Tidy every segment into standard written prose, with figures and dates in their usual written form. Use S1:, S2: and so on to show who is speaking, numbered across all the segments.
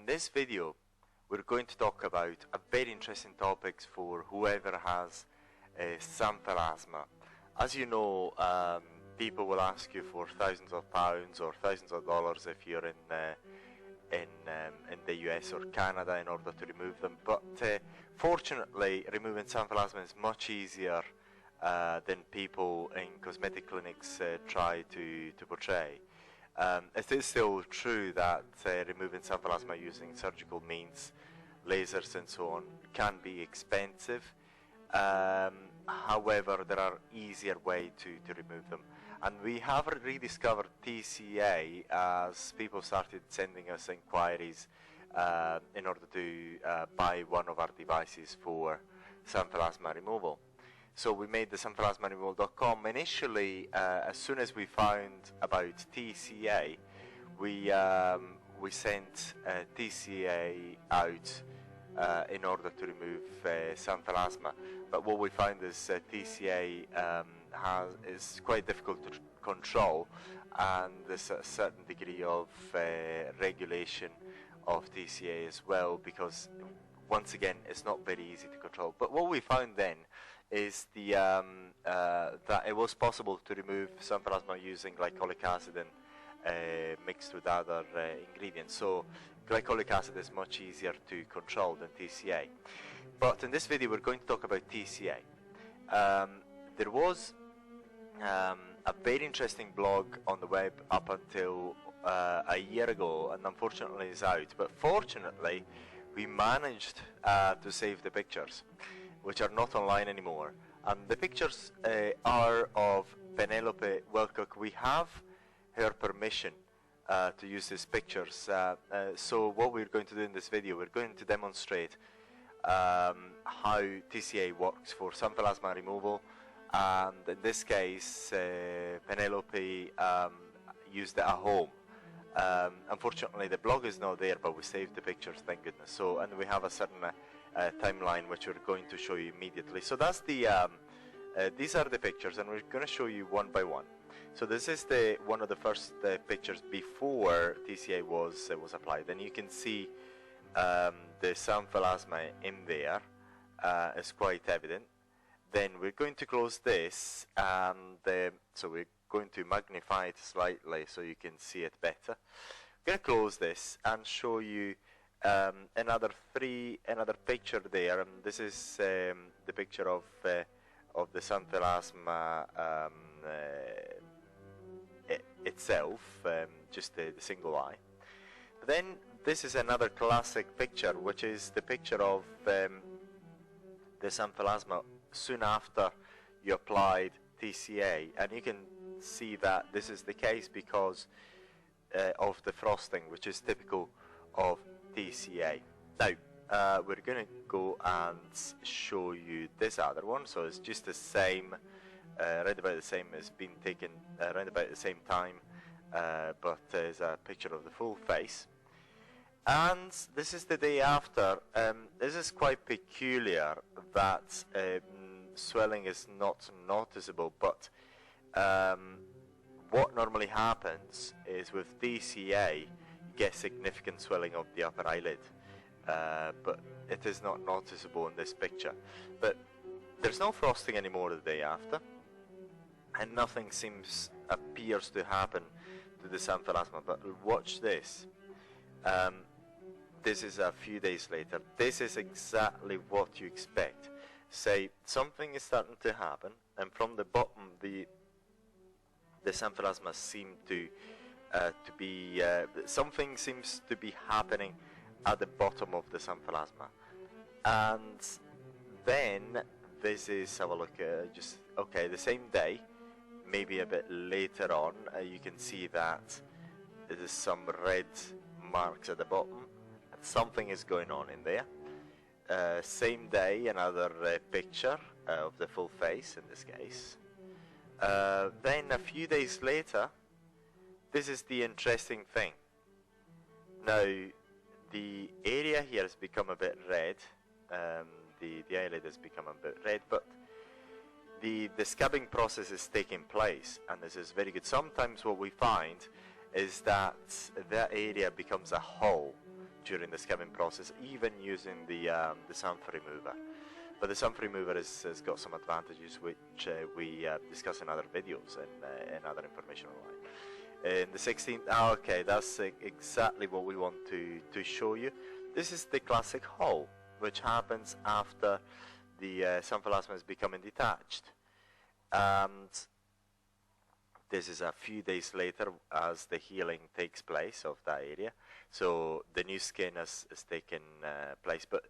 S1: In this video, we're going to talk about a very interesting topic for whoever has Xanthelasma. As you know, people will ask you for thousands of pounds or thousands of dollars if you're in the US or Canada in order to remove them. But fortunately, removing Xanthelasma is much easier than people in cosmetic clinics try to portray. It is still true that removing Xanthelasma using surgical means, lasers and so on, can be expensive. However, there are easier ways to remove them. And we have rediscovered TCA as people started sending us inquiries in order to buy one of our devices for Xanthelasma removal. So we made the Xanthelasmaremoval.com. Initially, as soon as we found about TCA, we sent TCA out in order to remove Xanthelasma. But what we find is TCA is quite difficult to control, and there's a certain degree of regulation of TCA as well, because once again, it's not very easy to control. But what we found then is that it was possible to remove Xanthelasma using glycolic acid and mixed with other ingredients. So glycolic acid is much easier to control than TCA. But in this video, we're going to talk about TCA. There was a very interesting blog on the web up until a year ago, and unfortunately it's out. But fortunately, we managed to save the pictures, which are not online anymore. And the pictures are of Penelope Wilcock. We have her permission to use these pictures. So what we're going to do in this video, we're going to demonstrate how TCA works for Xanthelasma removal. And in this case, Penelope used it at home. Unfortunately, the blog is not there, but we saved the pictures, thank goodness. So, and we have a certain timeline which we're going to show you immediately. So that's the these are the pictures, and we're going to show you one by one. So this is one of the first pictures before TCA was applied, and you can see the Xanthelasma in there. It's quite evident. Then we're going to close this, and so we're going to magnify it slightly so you can see it better. I'm going to close this and show you another picture there. And this is the picture of the Xanthelasma itself, just the single eye. But then this is another classic picture, which is the picture of the Xanthelasma soon after you applied TCA, and you can see that this is the case because of the frosting, which is typical of TCA. Now we're going to go and show you this other one. So it's just the same, right about the same. It's been taken around about the same time, but there's a picture of the full face. And this is the day after. This is quite peculiar that swelling is not noticeable, but what normally happens is with TCA, you get significant swelling of the upper eyelid, but it is not noticeable in this picture. But there's no frosting anymore the day after, and nothing appears to happen to the Xanthelasma. But watch this. This is a few days later. This is exactly what you expect. Say something is starting to happen, and from the bottom, the Xanthelasma seem to be something seems to be happening at the bottom of the Xanthelasma. And then this is, have a look, the same day, maybe a bit later on, you can see that there is some red marks at the bottom. Something is going on in there. Same day, another picture of the full face in this case. Then a few days later, this is the interesting thing. Now, the area here has become a bit red. The eyelid has become a bit red, but the scabbing process is taking place, and this is very good. Sometimes what we find is that area becomes a hole. during the scabbing process, even using the Xanth remover. But the Xanth remover has got some advantages which we discuss in other videos and other information online. In the 16th, okay, that's exactly what we want to show you. This is the classic hull, which happens after the Xanthelasma is becoming detached. And this is a few days later as the healing takes place of that area. So the new skin has taken place. But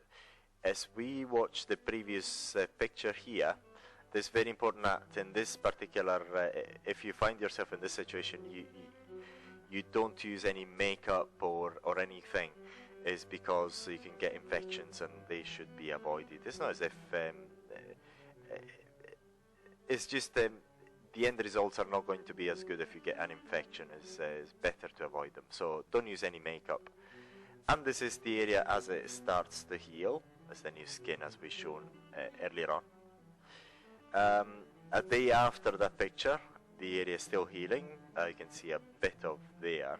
S1: as we watch the previous picture here, it's very important that in this particular, if you find yourself in this situation, you don't use any makeup or anything, is because you can get infections and they should be avoided. It's not as if, it's just the end results are not going to be as good if you get an infection. It's better to avoid them. So don't use any makeup. And this is the area as it starts to heal. That's the new skin as we shown earlier on. A day after that picture, the area is still healing. You can see a bit of there,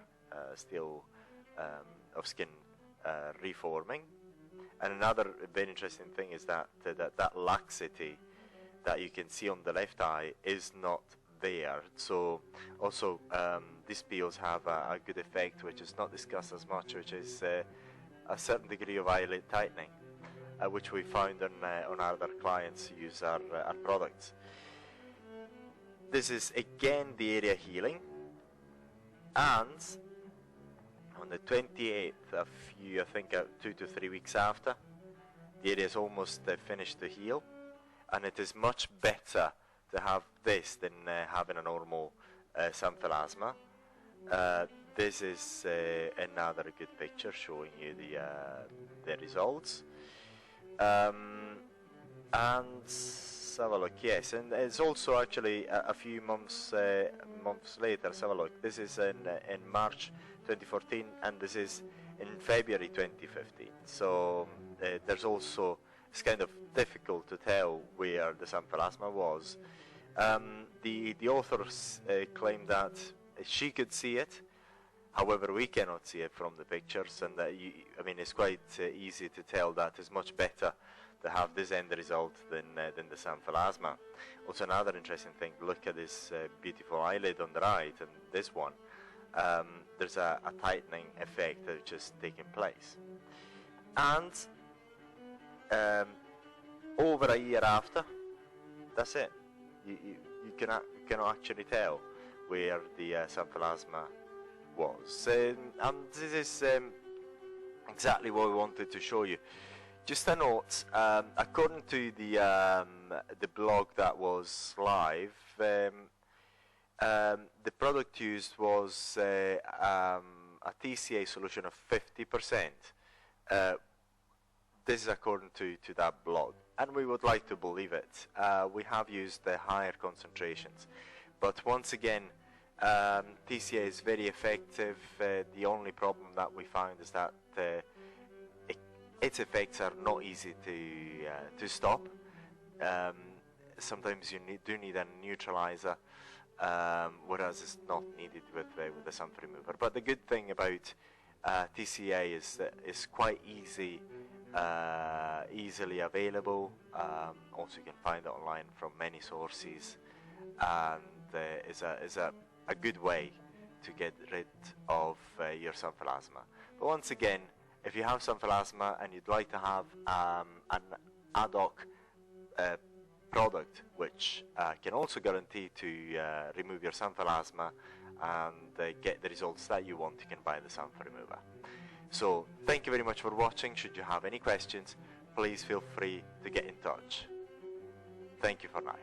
S1: still of skin reforming. And another very interesting thing is that that laxity that you can see on the left eye is not there. So also these peels have a good effect, which is not discussed as much, which is a certain degree of eyelid tightening, which we found on our other clients who use our products. This is again the area healing, and on the 28th, I think 2 to 3 weeks after, the area is almost finished to heal, and it is much better to have this than having a normal Xanthelasma. This is another good picture showing you the results. And let's have a look. Yes, and it's also actually a few months later. Let's have a look. This is in March 2014, and this is in February 2015. So there's also, it's kind of difficult to tell where the Xanthelasma was. The authors claim that she could see it, however we cannot see it from the pictures, and I mean it's quite easy to tell that it's much better to have this end result than the Xanthelasma. Also another interesting thing, look at this beautiful eyelid on the right and this one. There's a tightening effect that's just taking place. And over a year after, that's it. You cannot actually tell where the Xanthelasma was. And this is exactly what we wanted to show you. Just a note, according to the blog that was live, the product used was a TCA solution of 50%. This is according to that blog, and we would like to believe it. We have used the higher concentrations, but once again, TCA is very effective. The only problem that we found is that its effects are not easy to stop. Sometimes you do need a neutralizer, whereas it's not needed with the Xanth remover. But the good thing about TCA is that it's quite easily available. Also, you can find it online from many sources, and is a good way to get rid of your Xanthelasma. But once again, if you have Xanthelasma and you'd like to have an ad hoc product which can also guarantee to remove your Xanthelasma and get the results that you want, you can buy the Xanth remover. So thank you very much for watching. Should you have any questions, please feel free to get in touch. Thank you for now.